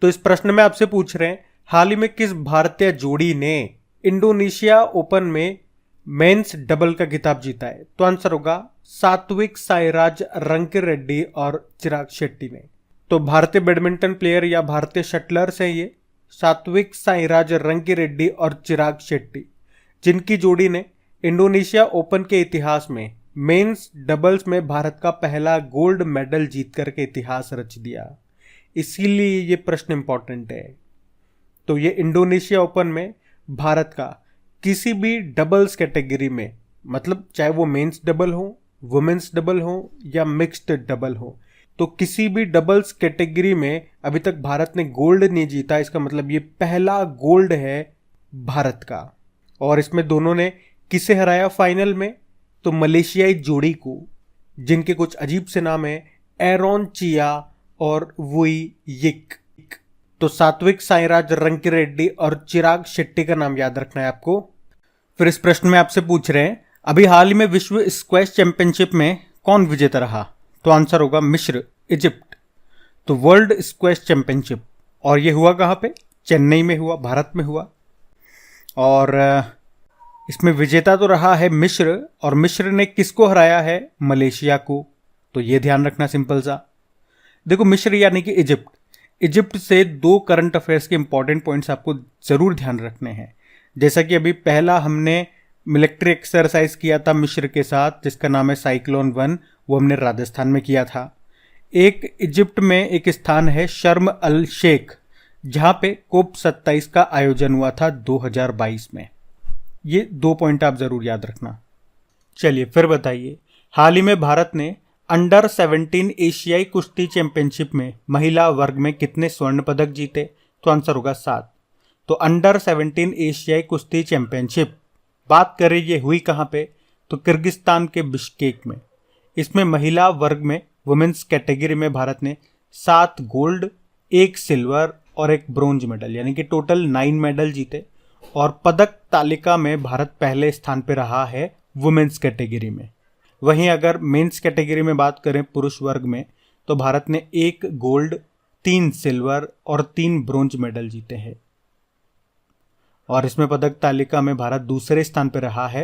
तो इस प्रश्न में आपसे पूछ रहे हैं, हाल ही में किस भारतीय जोड़ी ने इंडोनेशिया ओपन में मेंस डबल का खिताब जीता है? तो आंसर होगा सात्विक साईराज रंकीरेड्डी और चिराग शेट्टी ने। तो भारतीय बैडमिंटन प्लेयर या भारतीय शटलर्स हैं ये, सात्विक साईराज रंकीरेड्डी और चिराग शेट्टी, जिनकी जोड़ी ने इंडोनेशिया ओपन के इतिहास में मेंस डबल्स में भारत का पहला गोल्ड मेडल जीत करके इतिहास रच दिया। इसीलिए ये प्रश्न इंपॉर्टेंट है। तो ये इंडोनेशिया ओपन में भारत का किसी भी डबल्स कैटेगरी में, मतलब चाहे वो मेंस डबल हो, वुमेन्स डबल हो या मिक्स्ड डबल हो, तो किसी भी डबल्स कैटेगरी में अभी तक भारत ने गोल्ड नहीं जीता। इसका मतलब ये पहला गोल्ड है भारत का। और इसमें दोनों ने किसे हराया फाइनल में? तो मलेशियाई जोड़ी को, जिनके कुछ अजीब से नाम है, एरोन चिया और वुई यिक। तो सात्विक साईराज रंकीरेड्डी और चिराग शेट्टी का नाम याद रखना है आपको। फिर इस प्रश्न में आपसे पूछ रहे हैं, अभी हाल ही में विश्व स्क्वैश चैंपियनशिप में कौन विजेता रहा? तो आंसर होगा मिस्र, इजिप्ट। तो वर्ल्ड स्क्वैश चैंपियनशिप, और ये हुआ कहाँ पे? चेन्नई में हुआ, भारत में हुआ। और इसमें विजेता तो रहा है मिस्र, और मिस्र ने किसको हराया है? मलेशिया को। तो ये ध्यान रखना सिंपल सा। देखो, मिस्र यानी कि इजिप्ट, इजिप्ट से दो करंट अफेयर्स के इंपॉर्टेंट पॉइंट्स आपको जरूर ध्यान रखने हैं। जैसा कि अभी पहला हमने मिलिट्री एक्सरसाइज किया था मिस्र के साथ, जिसका नाम है साइक्लोन 1, वो हमने राजस्थान में किया था। एक इजिप्ट में एक स्थान है शर्म अल शेख, जहां पे कोप 27 का आयोजन हुआ था 2022 में। ये दो पॉइंट आप जरूर याद रखना। चलिए फिर बताइए, हाल ही में भारत ने अंडर 17 एशियाई कुश्ती चैंपियनशिप में महिला वर्ग में कितने स्वर्ण पदक जीते? तो आंसर होगा 7। तो अंडर 17 एशियाई कुश्ती चैंपियनशिप बात करें, ये हुई कहाँ पे? तो किर्गिस्तान के बिश्केक में। इसमें महिला वर्ग में वुमेन्स कैटेगरी में भारत ने 7 गोल्ड, 1 सिल्वर और 1 ब्रोंज मेडल, यानी कि टोटल 9 मेडल जीते। और पदक तालिका में भारत पहले स्थान पर रहा है वुमेन्स कैटेगरी में। वहीं अगर मेंस कैटेगरी में बात करें पुरुष वर्ग में, तो भारत ने 1 गोल्ड, 3 सिल्वर और 3 ब्रोंज मेडल जीते हैं। और इसमें पदक तालिका में भारत दूसरे स्थान पर रहा है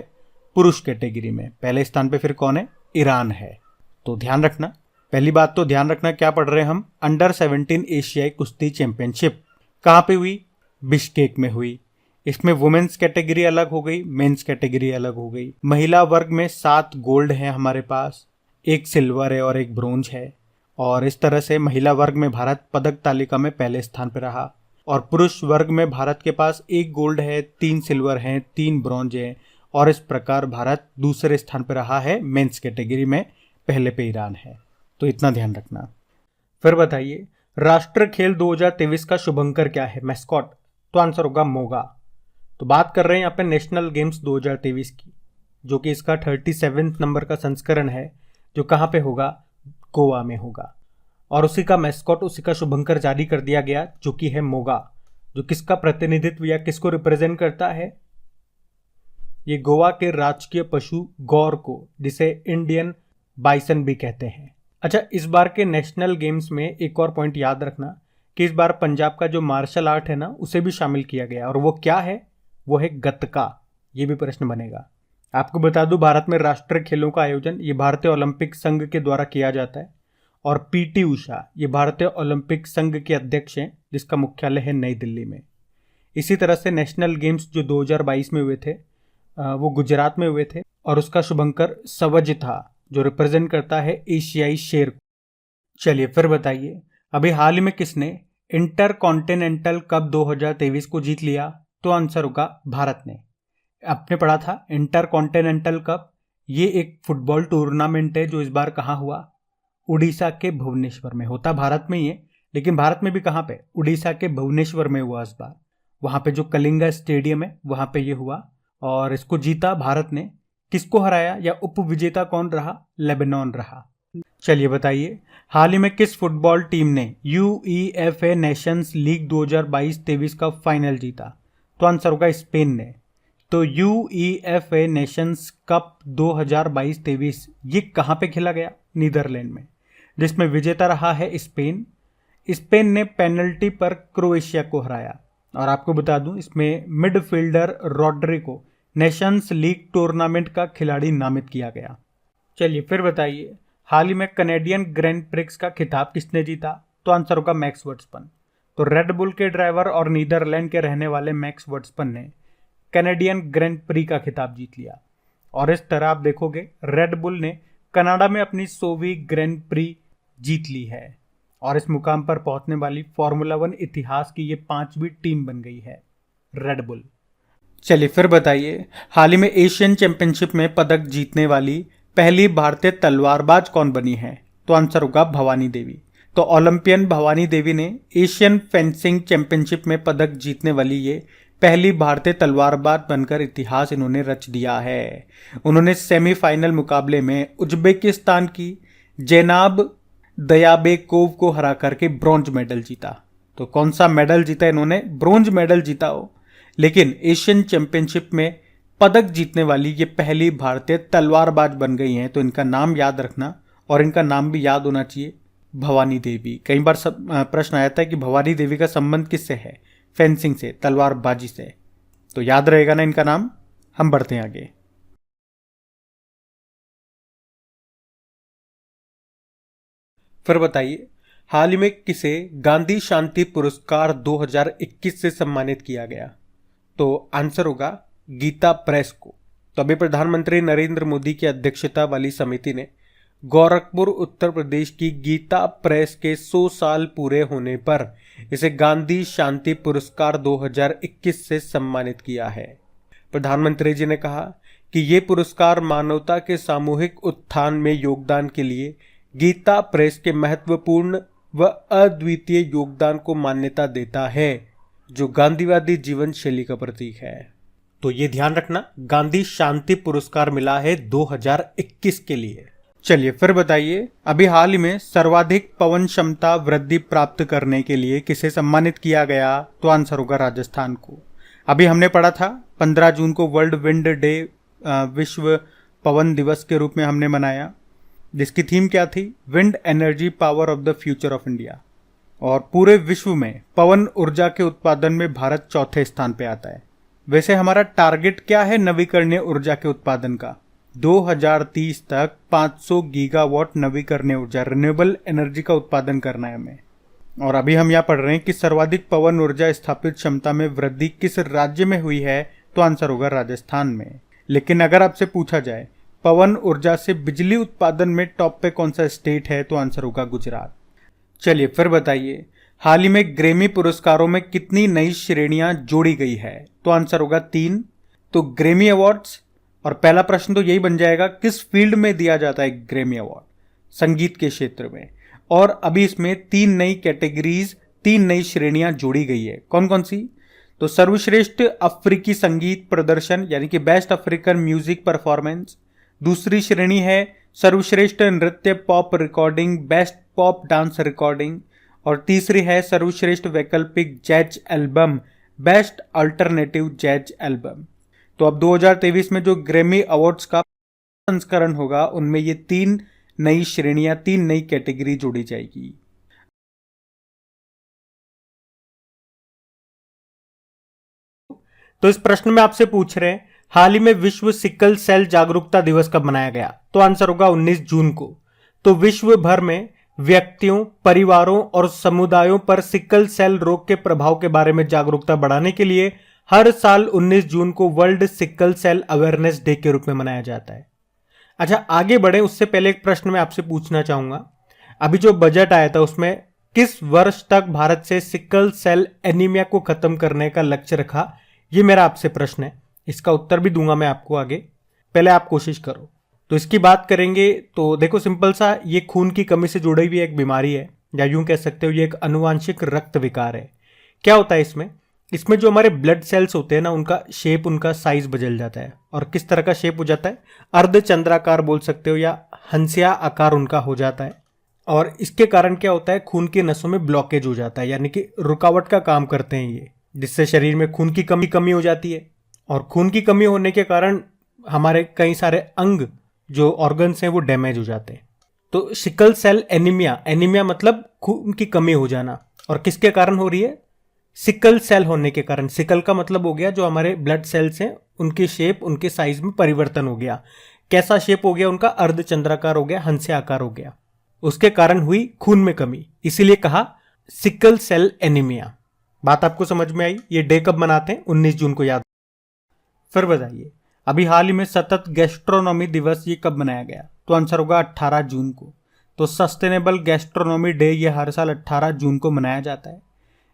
पुरुष कैटेगरी में। पहले स्थान पे फिर कौन है? ईरान है। तो ध्यान रखना, पहली बात तो ध्यान रखना, क्या पढ़ रहे हैं हम? अंडर 17 एशियाई कुश्ती चैंपियनशिप कहाँ पे हुई? बिश्केक में हुई। इसमें वुमेन्स कैटेगरी अलग हो गई, मेंस कैटेगरी अलग हो गई। महिला वर्ग में 7 गोल्ड है हमारे पास, 1 सिल्वर है और 1 ब्रोंज है। और इस तरह से महिला वर्ग में भारत पदक तालिका में पहले स्थान पर रहा। और पुरुष वर्ग में भारत के पास 1 गोल्ड है, 3 सिल्वर है, 3 ब्रोंज है। और इस प्रकार भारत दूसरे स्थान पर रहा है मेंस कैटेगरी में, पहले पे ईरान है। तो इतना ध्यान रखना। फिर बताइए, राष्ट्र खेल 2023 का शुभंकर क्या है, मैस्कॉट? तो आंसर होगा मोगा। तो बात कर रहे हैं यहाँ पे नेशनल गेम्स 2023 की, जो कि इसका 37 नंबर का संस्करण है, जो कहाँ पे होगा? गोवा में होगा। और उसी का मैस्कॉट, उसी का शुभंकर जारी कर दिया गया, जो कि है मोगा, जो किसका प्रतिनिधित्व या किसको रिप्रेजेंट करता है? ये गोवा के राजकीय पशु गौर को, जिसे इंडियन बाइसन भी कहते हैं। अच्छा, इस बार के नेशनल गेम्स में एक और पॉइंट याद रखना कि इस बार पंजाब का जो मार्शल आर्ट है ना, उसे भी शामिल किया गया। और वो क्या है? वो है गतका। ये भी प्रश्न बनेगा। आपको बता दूं, भारत में राष्ट्रीय खेलों का आयोजन ये भारतीय ओलंपिक संघ के द्वारा किया जाता है। और पीटी उषा ये भारतीय ओलंपिक संघ के अध्यक्ष हैं, जिसका मुख्यालय है नई दिल्ली में। इसी तरह से नेशनल गेम्स जो 2022 में हुए थे, वो गुजरात में हुए थे। और उसका शुभंकर सवज था, जो रिप्रेजेंट करता है एशियाई शेर। चलिए फिर बताइए, अभी हाल ही में किसने इंटर कॉन्टिनेंटल कप 2023 को जीत लिया? तो आंसर होगा भारत ने। आपने पढ़ा था इंटर कॉन्टिनेंटल कप, ये एक फुटबॉल टूर्नामेंट है जो इस बार कहाँ हुआ? उड़ीसा के भुवनेश्वर में। होता भारत में ही है, लेकिन भारत में भी कहाँ पे? उड़ीसा के भुवनेश्वर में हुआ इस बार। वहां पे जो कलिंगा स्टेडियम है, वहां पे ये हुआ। और इसको जीता भारत ने। किसको हराया या उपविजेता कौन रहा? लेबनान रहा। चलिए बताइए, हाल ही में किस फुटबॉल टीम ने UEFA नेशंस लीग 2022-23 का फाइनल जीता? तो आंसर होगा स्पेन ने। तो UEFA नेशंस कप 2022-23 ये कहाँ पे खेला गया? नीदरलैंड में, जिसमें विजेता रहा है स्पेन। स्पेन ने पेनल्टी पर क्रोएशिया को हराया। और आपको बता दूं, इसमें मिडफील्डर रॉड्री को नेशंस लीग टूर्नामेंट का खिलाड़ी नामित किया गया। चलिए फिर बताइए, हाल ही में कनेडियन ग्रैंड प्रिक्स का खिताब किसने जीता? तो आंसर होगा मैक्स वर्स्टपन। तो रेड बुल के ड्राइवर और नीदरलैंड के रहने वाले मैक्स वर्स्टपन ने कैनेडियन ग्रैंड प्री का खिताब जीत लिया। और इस तरह आप देखोगे रेड बुल ने कनाडा में अपनी 100वीं ग्रैंड प्री जीत ली है और इस मुकाम पर पहुंचने वाली फार्मूला 1 इतिहास की ये 5वीं टीम बन गई है, रेड बुल। चलिए फिर बताइए, हाल ही में एशियन चैंपियनशिप में पदक जीतने वाली पहली भारतीय तलवारबाज कौन बनी है? तो आंसर होगा भवानी देवी। तो ओलंपियन भवानी देवी ने एशियन फेंसिंग चैंपियनशिप में पदक जीतने वाली ये पहली भारतीय तलवारबाज बनकर इतिहास इन्होंने रच दिया है। उन्होंने सेमीफाइनल मुकाबले में उज्बेकिस्तान की जैनाब दयाबेकोव को हरा करके ब्रॉन्ज मेडल जीता। तो कौन सा मेडल जीता इन्होंने? ब्रॉन्ज मेडल जीता हो, लेकिन एशियन चैंपियनशिप में पदक जीतने वाली ये पहली भारतीय तलवारबाज बन गई हैं। तो इनका नाम याद रखना और इनका नाम भी याद होना चाहिए, भवानी देवी। कई बार प्रश्न आया था कि भवानी देवी का संबंध किससे है? फेंसिंग से, तलवारबाजी से। तो याद रहेगा ना इनका नाम। हम बढ़ते हैं आगे। फिर बताइए, हाल ही में किसे गांधी शांति पुरस्कार 2021 से सम्मानित किया गया? तो आंसर होगा गीता प्रेस को। तो अभी प्रधानमंत्री नरेंद्र मोदी की अध्यक्षता वाली समिति ने गोरखपुर उत्तर प्रदेश की गीता प्रेस के 100 साल पूरे होने पर इसे गांधी शांति पुरस्कार 2021 से सम्मानित किया है। प्रधानमंत्री जी ने कहा कि ये पुरस्कार मानवता के सामूहिक उत्थान में योगदान के लिए गीता प्रेस के महत्वपूर्ण व अद्वितीय योगदान को मान्यता देता है, जो गांधीवादी जीवन शैली का प्रतीक है। तो ये ध्यान रखना, गांधी शांति पुरस्कार मिला है 2021 के लिए। चलिए फिर बताइए, अभी हाल ही में सर्वाधिक पवन क्षमता वृद्धि प्राप्त करने के लिए किसे सम्मानित किया गया? तो आंसर होगा राजस्थान को। अभी हमने पढ़ा था 15 जून को वर्ल्ड विंड डे, विश्व पवन दिवस के रूप में हमने मनाया, जिसकी थीम क्या थी? Wind energy power of the future of India. और पूरे विश्व में पवन ऊर्जा के उत्पादन में भारत चौथे स्थान पे आता है। वैसे हमारा टारगेट क्या है नवीकरणीय ऊर्जा के उत्पादन का? 2030 तक 500 गीगावाट नवीकरणीय ऊर्जा, रिन्यूएबल एनर्जी का उत्पादन करना है हमें। और अभी हम यहाँ पढ़ रहे हैं कि सर्वाधिक पवन ऊर्जा स्थापित क्षमता में वृद्धि किस राज्य में हुई है? तो आंसर होगा राजस्थान में। लेकिन अगर आपसे पूछा जाए पवन ऊर्जा से बिजली उत्पादन में टॉप पे कौन सा स्टेट है? तो आंसर होगा गुजरात। चलिए फिर बताइए, हाल ही में ग्रैमी पुरस्कारों में कितनी नई श्रेणियां जोड़ी गई है? तो आंसर होगा 3। तो ग्रैमी अवार्ड्स, और पहला प्रश्न तो यही बन जाएगा, किस फील्ड में दिया जाता है ग्रैमी अवार्ड? संगीत के क्षेत्र में। और अभी इसमें 3 नई कैटेगरीज, 3 नई श्रेणियां जोड़ी गई है। कौन कौन सी? तो सर्वश्रेष्ठ अफ्रीकी संगीत प्रदर्शन यानी कि बेस्ट अफ्रीकन म्यूजिक परफॉर्मेंस। दूसरी श्रेणी है सर्वश्रेष्ठ नृत्य pop recording, best pop dance recording. और तीसरी है सर्वश्रेष्ठ वैकल्पिक jazz album, best alternative jazz album. तो अब 2023 में जो ग्रैमी अवार्ड्स का संस्करण होगा उनमें ये 3 नई श्रेणियां, 3 नई कैटेगरी जोड़ी जाएगी। तो इस प्रश्न में आपसे पूछ रहे हैं, हाल ही में विश्व सिकल सेल जागरूकता दिवस कब मनाया गया? तो आंसर होगा 19 जून को। तो विश्व भर में व्यक्तियों, परिवारों और समुदायों पर सिकल सेल रोग के प्रभाव के बारे में जागरूकता बढ़ाने के लिए हर साल 19 जून को world sickle cell awareness day के रूप में मनाया जाता है। अच्छा, आगे बढ़े उससे पहले एक प्रश्न मैं आपसे पूछना चाहूंगा, अभी जो बजट आया था उसमें किस वर्ष तक भारत से सिकल सेल एनीमिया को खत्म करने का लक्ष्य रखा? ये मेरा आपसे प्रश्न है, इसका उत्तर भी दूंगा मैं आपको आगे, पहले आप कोशिश करो। तो इसकी बात करेंगे तो देखो सिंपल सा, ये खून की कमी से जुड़ी हुई एक बीमारी है, या यूं कह सकते हो ये एक आनुवांशिक रक्त विकार है। क्या होता है इसमें जो हमारे ब्लड सेल्स होते हैं ना, उनका शेप, उनका साइज बदल जाता है। और किस तरह का शेप हो जाता है? अर्धचंद्राकार बोल सकते हो, या हंसिया आकार उनका हो जाता है। और इसके कारण क्या होता है? खून की नसों में ब्लॉकेज हो जाता है, यानी कि रुकावट का काम करते हैं ये, जिससे शरीर में खून की कमी हो जाती है। और खून की कमी होने के कारण हमारे कई सारे अंग, जो ऑर्गन्स हैं, वो डैमेज हो जाते हैं। तो सिकल सेल एनीमिया, एनीमिया मतलब खून की कमी हो जाना, और किसके कारण हो रही है? सिकल सेल होने के कारण। सिकल का मतलब हो गया जो हमारे ब्लड सेल्स हैं उनकी शेप, उनके साइज में परिवर्तन हो गया। कैसा शेप हो गया उनका? अर्धचंद्राकार हो गया, हंस्य आकार हो गया, उसके कारण हुई खून में कमी, इसीलिए कहा सिकल सेल एनीमिया। बात आपको समझ में आई? ये डे कब मनाते हैं? 19 जून को, याद। फिर बताइए, अभी हाल ही में सतत गैस्ट्रोनॉमी दिवस ये कब मनाया गया? तो आंसर होगा 18 जून को। तो सस्टेनेबल गैस्ट्रोनॉमी डे ये हर साल 18 जून को मनाया जाता है।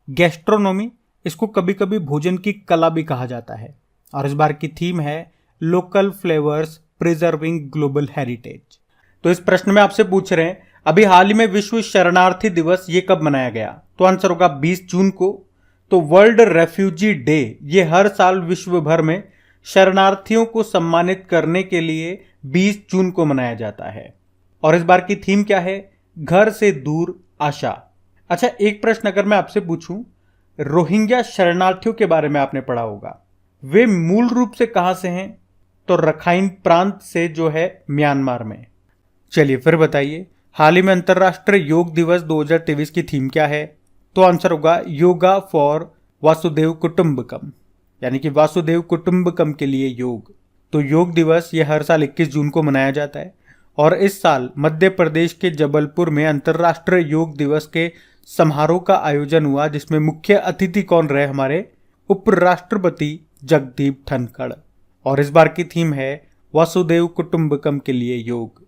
गैस्ट्रोनॉमी, इसको कभी कभी भोजन की कला भी कहा जाता है, और इस बार की थीम है local flavours preserving global heritage. तो इस प्रश्न में आपसे पूछ रहे हैं अभी हाल ही में विश्व शरणार्थी दिवस ये कब मनाया गया? तो आंसर होगा 20 जून को। तो वर्ल्ड रेफ्यूजी डे ये हर साल विश्व भर में शरणार्थियों को सम्मानित करने के लिए 20 जून को मनाया जाता है। और इस बार की थीम क्या है? घर से दूर आशा। अच्छा, एक प्रश्न अगर मैं आपसे पूछूं, रोहिंग्या शरणार्थियों के बारे में आपने पढ़ा होगा, वे मूल रूप से कहां से हैं? तो रखाइन प्रांत से, जो है म्यांमार में। चलिए फिर बताइए, हाल ही में अंतर्राष्ट्रीय योग दिवस 2023 की थीम क्या है? तो आंसर होगा योगा फॉर वासुदेव कुटुंबकम, यानी कि वासुदेव कुटुंबकम के लिए योग। तो योग दिवस ये हर साल 21 जून को मनाया जाता है, और इस साल मध्य प्रदेश के जबलपुर में अंतर्राष्ट्रीय योग दिवस के समारोह का आयोजन हुआ, जिसमें मुख्य अतिथि कौन रहे? हमारे उपराष्ट्रपति जगदीप धनखड़। और इस बार की थीम है वासुदेव कुटुंबकम के लिए योग।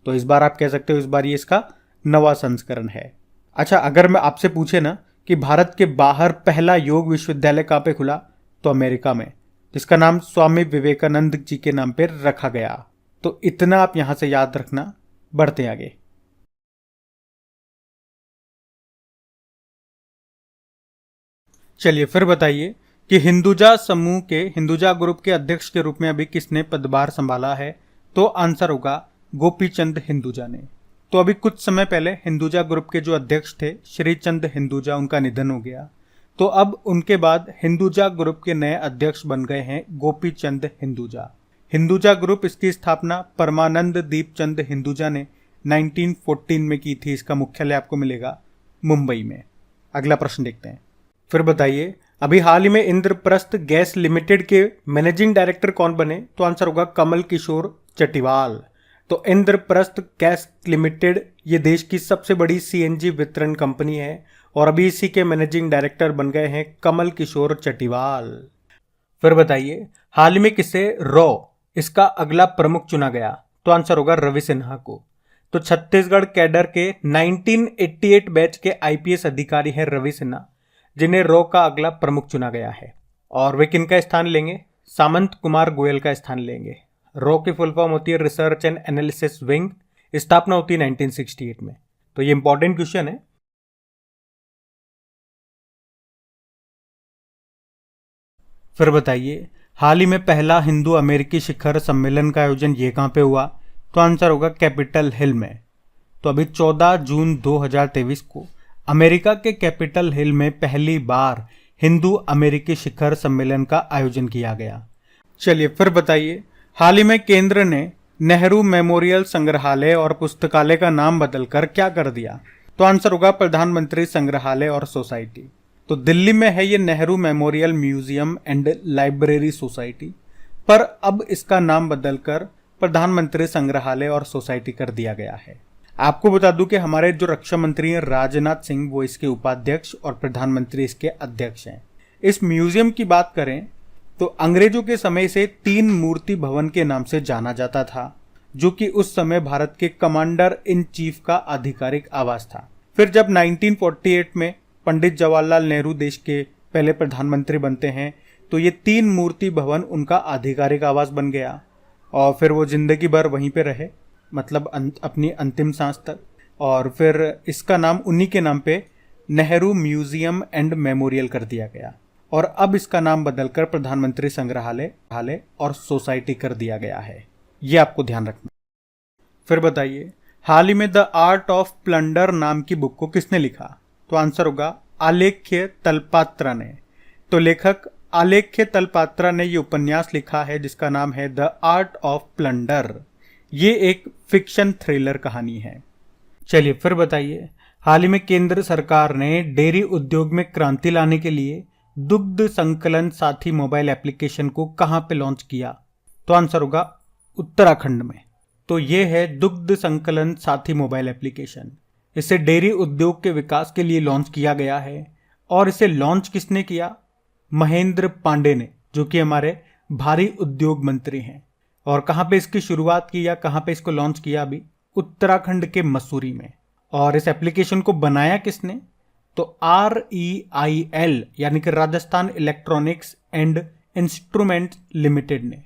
तो इस बार आप कह सकते हो इस बार ये इसका नवा संस्करण है। अच्छा, अगर मैं आपसे पूछे ना कि भारत के बाहर पहला योग विश्वविद्यालय कहाँ पे खुला? तो अमेरिका में, जिसका नाम स्वामी विवेकानंद जी के नाम पर रखा गया। तो इतना आप यहां से याद रखना। बढ़ते आगे। चलिए फिर बताइए कि हिंदुजा समूह के, हिंदुजा ग्रुप के अध्यक्ष के रूप में अभी किसने पदभार संभाला है? तो आंसर होगा गोपीचंद हिंदुजा ने। तो अभी कुछ समय पहले हिंदुजा ग्रुप के जो अध्यक्ष थे श्रीचंद हिंदुजा, उनका निधन हो गया। तो अब उनके बाद हिंदुजा ग्रुप के नए अध्यक्ष बन गए हैं गोपीचंद हिंदुजा। हिंदुजा ग्रुप, इसकी स्थापना परमानंद दीपचंद हिंदुजा ने 1914 में की थी। इसका मुख्यालय आपको मिलेगा मुंबई में। अगला प्रश्न देखते हैं। फिर बताइए, अभी हाल ही में इंद्रप्रस्थ गैस लिमिटेड के मैनेजिंग डायरेक्टर कौन बने? तो आंसर होगा कमल किशोर चटिवाल। तो इंद्रप्रस्थ गैस लिमिटेड ये देश की सबसे बड़ी सीएनजी वितरण कंपनी है, और अभी इसी के मैनेजिंग डायरेक्टर बन गए हैं कमल किशोर चटिवाल। फिर बताइए, हाल ही में किसे रॉ इसका अगला प्रमुख चुना गया? तो आंसर होगा रवि सिन्हा को। तो छत्तीसगढ़ कैडर के 1988 बैच के आईपीएस अधिकारी हैं रवि सिन्हा, जिन्हें रॉ का अगला प्रमुख चुना गया है। और वे किनका स्थान लेंगे? सामंत कुमार गोयल का स्थान लेंगे। रॉ की फुल फॉर्म होती है रिसर्च एंड एनालिसिस विंग, स्थापना होती है 1968 में। तो ये इंपॉर्टेंट क्वेश्चन है। फिर बताइए, हाल ही में पहला हिंदू अमेरिकी शिखर सम्मेलन का आयोजन ये कहाँ पे हुआ? तो आंसर होगा कैपिटल हिल में। तो अभी 14 जून 2023 को अमेरिका के कैपिटल हिल में पहली बार हिंदू अमेरिकी शिखर सम्मेलन का आयोजन किया गया। चलिए फिर बताइए, हाल ही में केंद्र ने नेहरू मेमोरियल संग्रहालय और पुस्तकालय का नाम बदलकर क्या कर दिया? तो आंसर होगा प्रधानमंत्री संग्रहालय और सोसाइटी। तो दिल्ली में है ये Nehru memorial museum and library society, पर अब इसका नाम बदलकर प्रधानमंत्री संग्रहालय और सोसाइटी कर दिया गया है। आपको बता दूं कि हमारे जो रक्षा मंत्री हैं राजनाथ सिंह, वो इसके उपाध्यक्ष और प्रधानमंत्री इसके अध्यक्ष हैं। इस म्यूजियम की बात करें तो अंग्रेजों के समय से 3 मूर्ति भवन के नाम से जाना जाता था, जो कि उस समय भारत के कमांडर इन चीफ का आधिकारिक आवास था। फिर जब 1948 में पंडित जवाहरलाल नेहरू देश के पहले प्रधानमंत्री बनते हैं, तो ये 3 मूर्ति भवन उनका आधिकारिक आवास बन गया, और फिर वो जिंदगी भर वहीं पे रहे, मतलब अपनी अंतिम सांस तक। और फिर इसका नाम उन्हीं के नाम पे नेहरू म्यूजियम एंड मेमोरियल कर दिया गया, और अब इसका नाम बदलकर प्रधानमंत्री संग्रहालय और सोसाइटी कर दिया गया है। ये आपको ध्यान रखना। फिर बताइए, हाल ही में द आर्ट ऑफ प्लंडर नाम की बुक को किसने लिखा? तो आंसर होगा आलेख्य तलपात्रा ने। तो लेखक आलेख्य तलपात्रा ने ये उपन्यास लिखा है जिसका नाम है द आर्ट ऑफ प्लंडर। ये एक फिक्शन थ्रिलर कहानी है। चलिए फिर बताइए, हाल ही में केंद्र सरकार ने डेयरी उद्योग में क्रांति लाने के लिए दुग्ध संकलन साथी मोबाइल एप्लीकेशन को कहां पे लॉन्च किया? तो आंसर होगा उत्तराखंड में। तो ये है दुग्ध संकलन साथी मोबाइल एप्लीकेशन। इसे डेयरी उद्योग के विकास के लिए लॉन्च किया गया है। और इसे लॉन्च किसने किया? महेंद्र पांडे ने, जो कि हमारे भारी उद्योग मंत्री हैं। और कहां पे इसकी शुरुआत की या कहां पे इसको लॉन्च किया? अभी उत्तराखंड के मसूरी में। और इस एप्लीकेशन को बनाया किसने? तो REIL यानी कि Rajasthan electronics and instrument limited ने।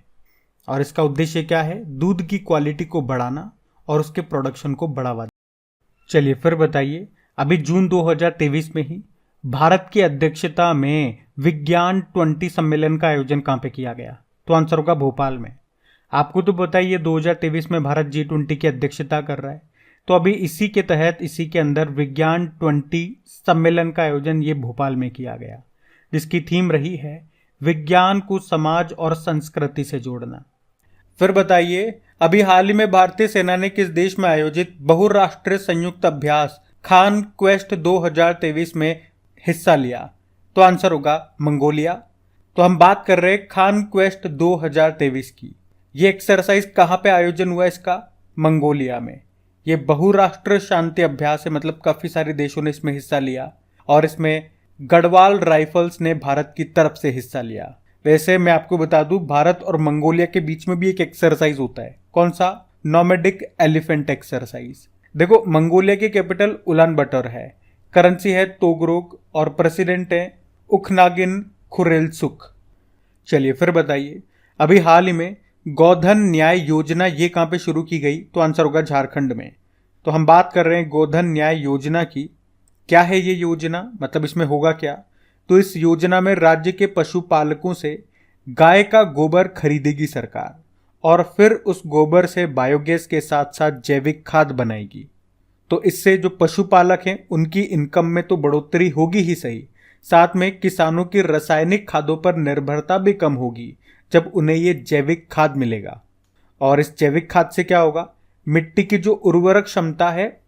और इसका उद्देश्य क्या है? दूध की क्वालिटी को बढ़ाना और उसके प्रोडक्शन को बढ़ावा देना। चलिए फिर बताइए, अभी जून 2023 में ही भारत की अध्यक्षता में विज्ञान 20 सम्मेलन का आयोजन कहां पे किया गया? तो आंसर होगा भोपाल में। आपको तो पता ही है 2023 में भारत G20 की अध्यक्षता कर रहा है। तो अभी इसी के तहत, इसी के अंदर विज्ञान 20 सम्मेलन का आयोजन ये भोपाल में किया गया, जिसकी थीम रही है विज्ञान को समाज और संस्कृति से जोड़ना। फिर बताइए, अभी हाल ही में भारतीय सेना ने किस देश में आयोजित बहुराष्ट्रीय संयुक्त अभ्यास खान क्वेस्ट 2023 में हिस्सा लिया? तो आंसर होगा मंगोलिया। तो हम बात कर रहे हैं खान क्वेस्ट 2023 की। ये एक्सरसाइज कहां पे आयोजन हुआ इसका? मंगोलिया में। ये बहुराष्ट्रीय शांति अभ्यास है, मतलब काफी सारे देशों ने इसमें हिस्सा लिया। और इसमें गढ़वाल राइफल्स ने भारत की तरफ से हिस्सा लिया। वैसे मैं आपको बता दूं, भारत और मंगोलिया के बीच में भी एक एक्सरसाइज होता है। कौन सा? Nomadic elephant exercise. देखो, मंगोलिया की कैपिटल उलान बटर है, करेंसी है तोगरोक और प्रेसिडेंट है उखनागिन खुरेलसुख। चलिए फिर बताइए, अभी हाल ही में गोधन न्याय योजना ये कहां पे शुरू की गई? तो आंसर होगा झारखंड में। तो हम बात कर रहे हैं गोधन न्याय योजना की। क्या है ये योजना, मतलब इसमें होगा क्या? तो इस योजना में राज्य के पशुपालकों से गाय का गोबर खरीदेगी सरकार और फिर उस गोबर से बायोगैस के साथ साथ जैविक खाद बनाएगी। तो इससे जो पशुपालक हैं उनकी इनकम में तो बढ़ोतरी होगी ही सही, साथ में किसानों की रासायनिक खादों पर निर्भरता भी कम होगी जब उन्हें ये जैविक खाद मिलेगा। और इस जैविक खाद से क्या होगा? मिट्टी की जो उर्वरक क्षमता है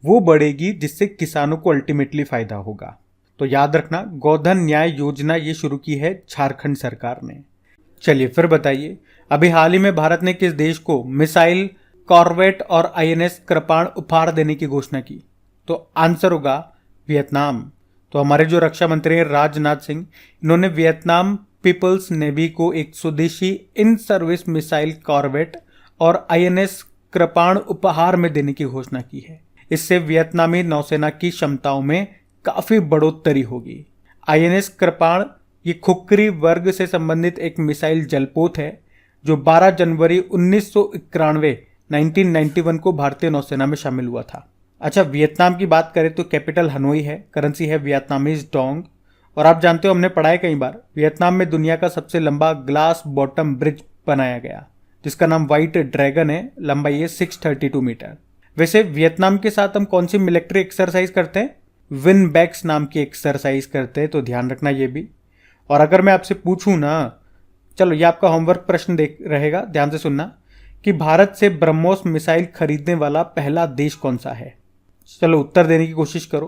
वो बढ़ेगी, जिससे किसानों को अल्टीमेटली फायदा होगा। तो याद रखना, गोधन न्याय योजना ये शुरू की है झारखंड सरकार ने। चलिए फिर बताइए, अभी हाल ही में भारत ने किस देश को मिसाइल कॉर्वेट और INS कृपाण उपहार देने की घोषणा की? तो आंसर होगा वियतनाम। तो हमारे जो रक्षा मंत्री हैं राजनाथ सिंह, इन्होंने वियतनाम पीपल्स नेवी को एक स्वदेशी इन सर्विस मिसाइल कॉर्वेट और INS कृपाण उपहार में देने की घोषणा की है। इससे वियतनामी नौसेना की क्षमताओं में काफी बढ़ोतरी होगी। INS कृपाण ये खुक्री वर्ग से संबंधित एक मिसाइल जलपोत है जो 12 जनवरी 1991 को भारतीय नौसेना में शामिल हुआ था। अच्छा, वियतनाम की बात करें तो कैपिटल हनोई है, करेंसी है वियतनामीज डोंग। और आप जानते हो, हमने पढ़ा है कई बार, वियतनाम में दुनिया का सबसे लंबा ग्लास बॉटम ब्रिज बनाया गया जिसका नाम व्हाइट ड्रैगन है। लंबाई है 632 मीटर। वैसे वियतनाम के साथ हम कौन सी मिलिट्री एक्सरसाइज करते हैं? विन बैक्स नाम की एक्सरसाइज करते हैं, तो ध्यान रखना ये भी। और अगर मैं आपसे पूछूं ना, चलो ये आपका होमवर्क प्रश्न देख रहेगा, ध्यान से सुनना, कि भारत से ब्रह्मोस मिसाइल खरीदने वाला पहला देश कौन सा है? चलो उत्तर देने की कोशिश करो।